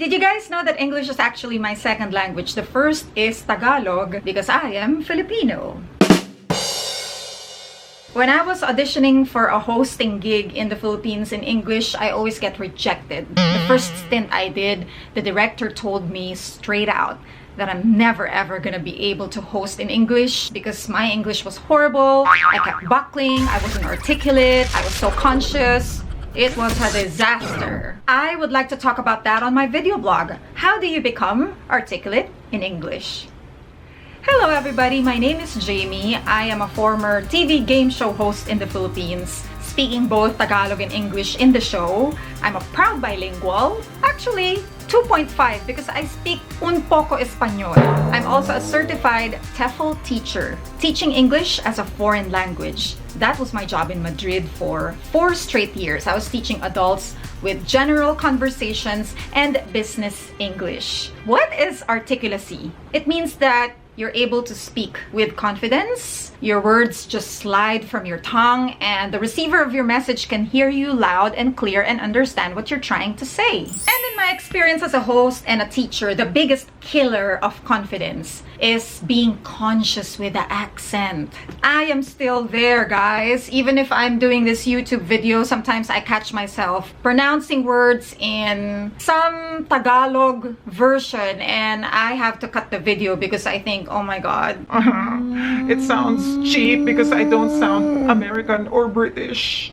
Did you guys know that English is actually my second language? The first is Tagalog because I am Filipino. When I was auditioning for a hosting gig in the Philippines in English, I always get rejected. The first stint I did, the director told me straight out that I'm never ever gonna be able to host in English because my English was horrible. I kept buckling, I wasn't articulate, I was so conscious. It was a disaster. I would like to talk about that on my video blog. How do you become articulate in English? Hello everybody, my name is Jaymee. I am a former TV game show host in the Philippines, speaking both Tagalog and English in the show. I'm a proud bilingual, actually 2.5 because I speak un poco Español. I'm also a certified TEFL teacher, teaching English as a foreign language. That was my job in Madrid for 4 straight years. I was teaching adults with general conversations and business English. What is articulacy? It means that you're able to speak with confidence. Your words just slide from your tongue and the receiver of your message can hear you loud and clear and understand what you're trying to say. And in my experience as a host and a teacher, the biggest killer of confidence is being conscious with the accent. I am still there, guys. Even if I'm doing this YouTube video, sometimes I catch myself pronouncing words in some Tagalog version and I have to cut the video because I think, oh my God. It sounds cheap because I don't sound American or British.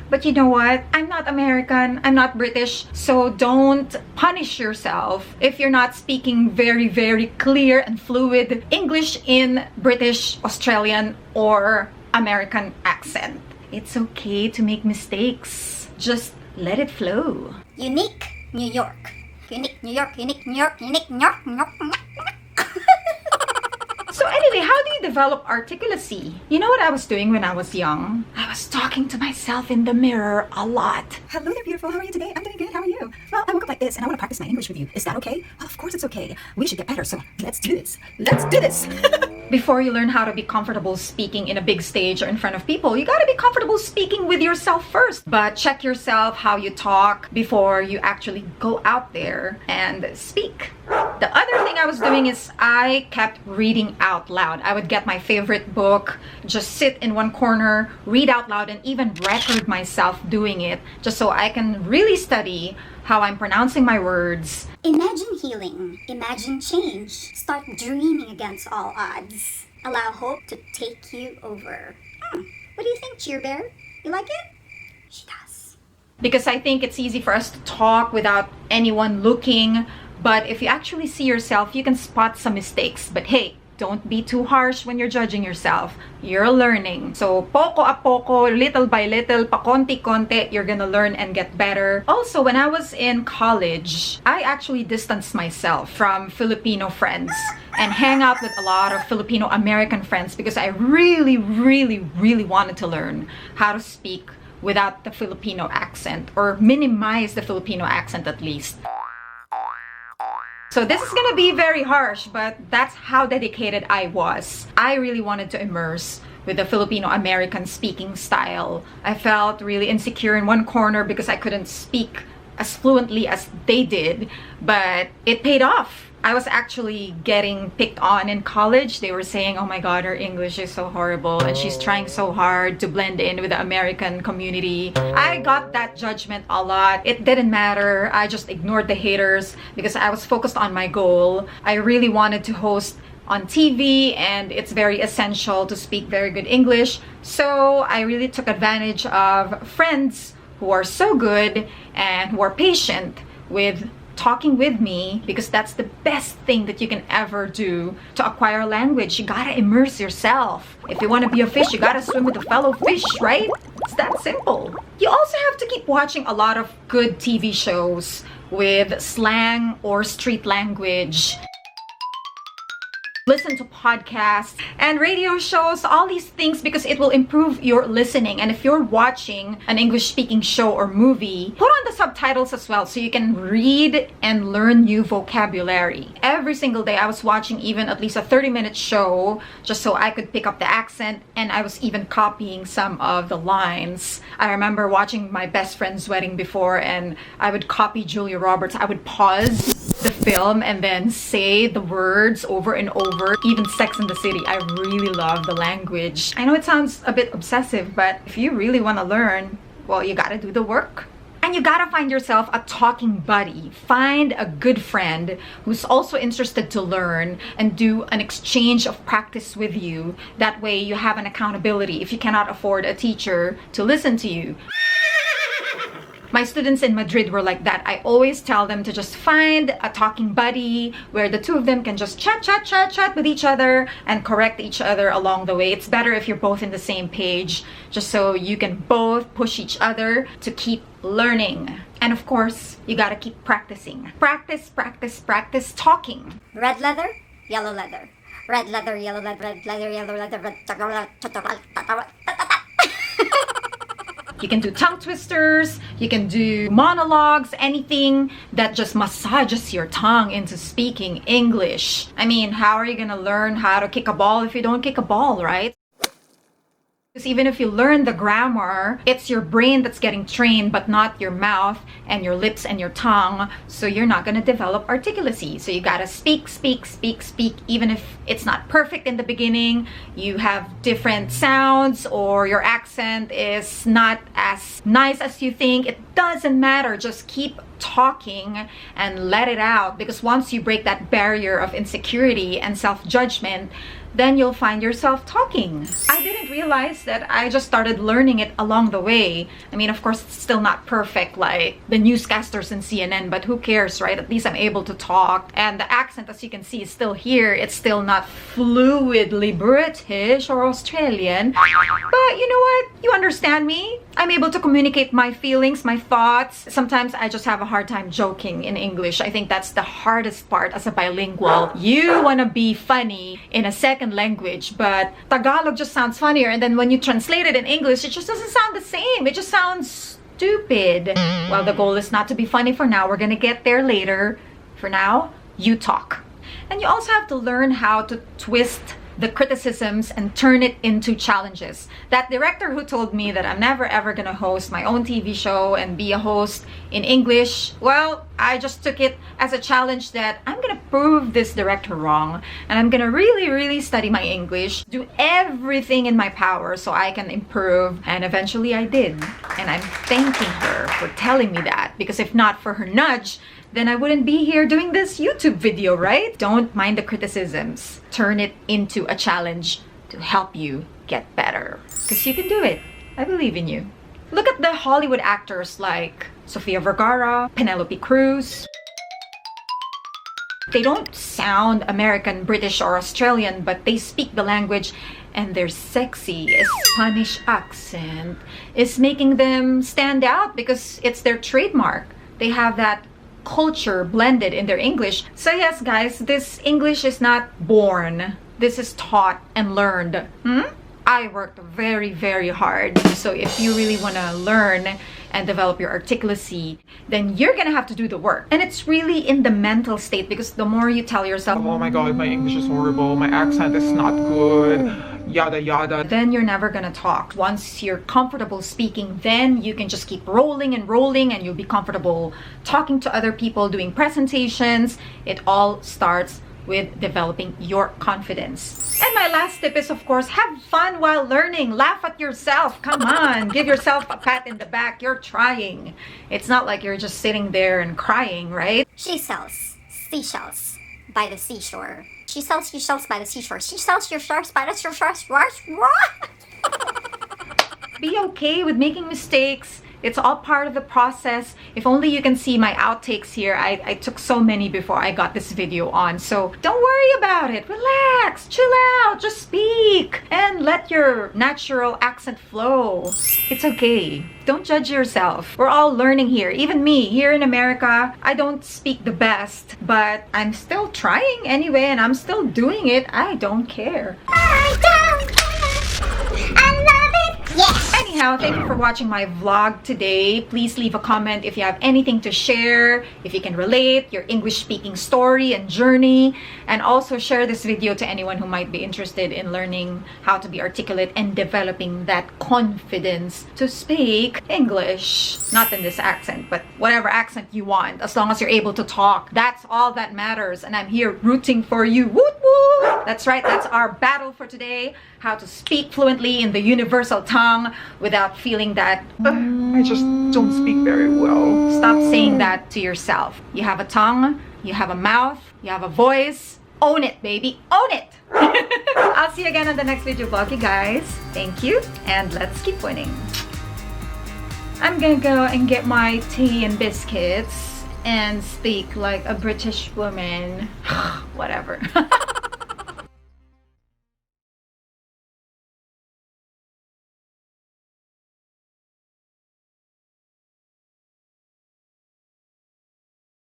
But you know what? I'm not American, I'm not British, so don't punish yourself if you're not speaking very, very clear and fluid English in British, Australian, or American accent. It's okay to make mistakes. Just let it flow. Unique New York. Unique New York, unique New York, unique New York, New York. So anyway, how do you develop articulacy? You know what I was doing when I was young? I was talking to myself in the mirror a lot. Hello there, beautiful. How are you today? I'm doing good. How are you? Well, I woke up like this and I want to practice my English with you. Is that okay? Well, of course it's okay. We should get better, so let's do this. Let's do this. Before you learn how to be comfortable speaking in a big stage or in front of people, you gotta be comfortable speaking with yourself first. But check yourself how you talk before you actually go out there and speak. The other thing I was doing is I kept reading out loud. I would get my favorite book, just sit in one corner, read out loud, and even record myself doing it just so I can really study how I'm pronouncing my words. Imagine healing. Imagine change. Start dreaming against all odds. Allow hope to take you over. What do you think, Cheer Bear? You like it? She does. Because I think it's easy for us to talk without anyone looking. But if you actually see yourself, you can spot some mistakes. But hey, don't be too harsh when you're judging yourself. You're learning. So, poco a poco, little by little, pa konti-konti, you're gonna learn and get better. Also, when I was in college, I actually distanced myself from Filipino friends and hang out with a lot of Filipino American friends because I really, really, really wanted to learn how to speak without the Filipino accent or minimize the Filipino accent at least. So this is gonna be very harsh, but that's how dedicated I was. I really wanted to immerse with the Filipino-American speaking style. I felt really insecure in one corner because I couldn't speak as fluently as they did, but it paid off. I was actually getting picked on in college. They were saying, oh my God, her English is so horrible and she's trying so hard to blend in with the American community. I got that judgment a lot. It didn't matter. I just ignored the haters because I was focused on my goal. I really wanted to host on TV and it's very essential to speak very good English. So I really took advantage of friends who are so good and who are patient with talking with me because that's the best thing that you can ever do to acquire a language. You gotta immerse yourself. If you want to be a fish, you gotta swim with a fellow fish, right? It's that simple. You also have to keep watching a lot of good TV shows with slang or street language. listen to podcasts and radio shows, all these things, because it will improve your listening. And if you're watching an English speaking show or movie, put on the subtitles as well so you can read and learn new vocabulary. Every single day I was watching even at least a 30-minute show just so I could pick up the accent, and I was even copying some of the lines. I remember watching my best friend's wedding before, and I would copy Julia Roberts. I would pause the film and then say the words over and over. Even Sex and the City, I really love the language. I know it sounds a bit obsessive, but if you really want to learn, well, you gotta do the work. And you gotta find yourself a talking buddy. Find a good friend who's also interested to learn and do an exchange of practice with you. That way you have an accountability if you cannot afford a teacher to listen to you. My students in Madrid were like that. I always tell them to just find a talking buddy where the two of them can just chat with each other and correct each other along the way. It's better if you're both in the same page, just so you can both push each other to keep learning. And of course, you gotta keep practicing. Practice, practice, practice talking. Red leather, yellow leather. Red leather, yellow leather, red leather, yellow leather, red. You can do tongue twisters, you can do monologues, anything that just massages your tongue into speaking English. I mean, how are you gonna learn how to kick a ball if you don't kick a ball, right? Because even if you learn the grammar, it's your brain that's getting trained, but not your mouth and your lips and your tongue. So you're not going to develop articulacy. So you got to speak, speak, speak, speak. Even if it's not perfect in the beginning, you have different sounds or your accent is not as nice as you think. It doesn't matter. Just keep talking and let it out. Because once you break that barrier of insecurity and self-judgment, then you'll find yourself talking. I didn't realize that I just started learning it along the way. I mean, of course, it's still not perfect like the newscasters in CNN, but who cares, right? At least I'm able to talk. And the accent, as you can see, is still here. It's still not fluidly British or Australian. But you know what? You understand me. I'm able to communicate my feelings, my thoughts. Sometimes I just have a hard time joking in English. I think that's the hardest part as a bilingual. You want to be funny in a second language, but Tagalog just sounds funnier, and then when you translate it in English, it just doesn't sound the same. It just sounds stupid. Well, the goal is not to be funny for now. We're gonna get there later. For now, you talk. And you also have to learn how to twist the criticisms and turn it into challenges. That director who told me that I'm never ever gonna host my own TV show and be a host in English, well, I just took it as a challenge that I'm gonna prove this director wrong, and I'm gonna really study my English, do everything in my power so I can improve. And eventually I did, and I'm thanking her for telling me that, because if not for her nudge, then I wouldn't be here doing this YouTube video, right? Don't mind the criticisms. Turn it into a challenge to help you get better. Because you can do it. I believe in you. Look at the Hollywood actors like Sofia Vergara, Penelope Cruz. They don't sound American, British, or Australian, but they speak the language, and their sexy Spanish accent is making them stand out because it's their trademark. They have that culture blended in their English. So yes, guys, this English is not born. This is taught and learned. I worked very hard. So if you really want to learn and develop your articulacy, then you're gonna have to do the work. And it's really in the mental state, because the more you tell yourself, oh my god, my English is horrible, my accent is not good, yada yada, then you're never gonna talk. Once you're comfortable speaking, then you can just keep rolling and you'll be comfortable talking to other people, doing presentations. It all starts with developing your confidence. And my last tip is, of course, have fun while learning. Laugh at yourself. Come on, give yourself a pat in the back. You're trying. It's not like you're just sitting there and crying, right? She sells seashells by the seashore. She sells seashells by the seashore. She sells your sharks by the shore. Be okay with making mistakes It's all part of the process. If only you can see my outtakes here. I took so many before I got this video on. So don't worry about it. Relax, chill out, just speak and let your natural accent flow. It's okay. Don't judge yourself. We're all learning here. Even me, here in America, I don't speak the best, but I'm still trying anyway, and I'm still doing it. I don't care. I don't care. I love it. Yes. Anyhow, thank you for watching my vlog today. Please leave a comment if you have anything to share, if you can relate your English speaking story and journey, and also share this video to anyone who might be interested in learning how to be articulate and developing that confidence to speak English. Not in this accent, but whatever accent you want, as long as you're able to talk. That's all that matters, and I'm here rooting for you. Woot woot! That's right, that's our battle for today. How to speak fluently in the universal tongue without feeling that I just don't speak very well. Stop saying that to yourself. You have a tongue, you have a mouth, you have a voice. Own it, baby. Own it! I'll see you again on the next video vlog, you guys. Thank you, and let's keep winning. I'm gonna go and get my tea and biscuits and speak like a British woman. Whatever.